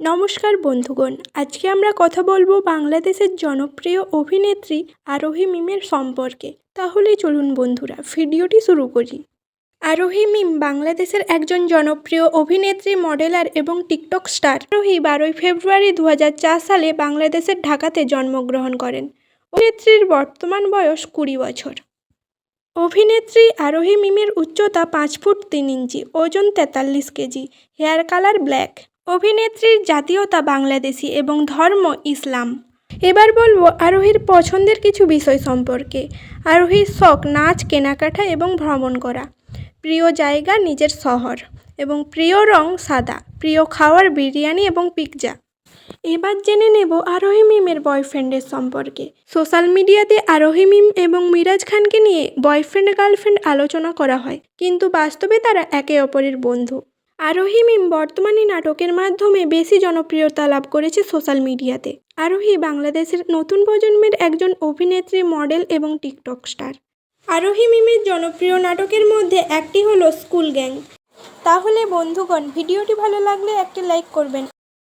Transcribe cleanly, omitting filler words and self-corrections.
নমস্কার বন্ধুগণ, আজকে আমরা কথা বলবো বাংলাদেশের জনপ্রিয় অভিনেত্রী আরোহী মিমের সম্পর্কে। তাহলে চলুন বন্ধুরা ভিডিওটি শুরু করি। আরোহী মিম বাংলাদেশের একজন জনপ্রিয় অভিনেত্রী, মডেলার এবং টিকটক স্টার। আরোহী 12 ফেব্রুয়ারি 2004 সালে বাংলাদেশের ঢাকাতে জন্মগ্রহণ করেন। অভিনেত্রীর বর্তমান বয়স 20 বছর। অভিনেত্রী আরোহী মিমের উচ্চতা 5 ফুট 3 ইঞ্চি, ওজন 43 কেজি, হেয়ার কালার ব্ল্যাক। অভিনেত্রীর জাতীয়তা বাংলাদেশি এবং ধর্ম ইসলাম। এবার বলবো আরোহীর পছন্দের কিছু বিষয় সম্পর্কে। আরোহীর শখ নাচ, কেনাকাটা এবং ভ্রমণ করা। প্রিয় জায়গা নিজের শহর এবং প্রিয় রং সাদা। প্রিয় খাবার বিরিয়ানি এবং পিৎজা। এবার জেনে নেব আরোহী মিমের বয়ফ্রেন্ডের সম্পর্কে। সোশ্যাল মিডিয়াতে আরোহী মিম এবং মিরাজ খানকে নিয়ে বয়ফ্রেন্ড গার্লফ্রেন্ড আলোচনা করা হয়, কিন্তু বাস্তবে তারা একে অপরের বন্ধু। আরোহী মিম বর্তমানে নাটকের মাধ্যমে বেশি জনপ্রিয়তা লাভ করেছে সোশ্যাল মিডিয়াতে। আরোহী বাংলাদেশের নতুন প্রজন্মের একজন অভিনেত্রী, মডেল এবং টিকটক স্টার। আরোহী মিমের জনপ্রিয় নাটকের মধ্যে একটি হলো স্কুল গ্যাং। তাহলে বন্ধুগণ, ভিডিওটি ভালো লাগলে একটি লাইক করবেন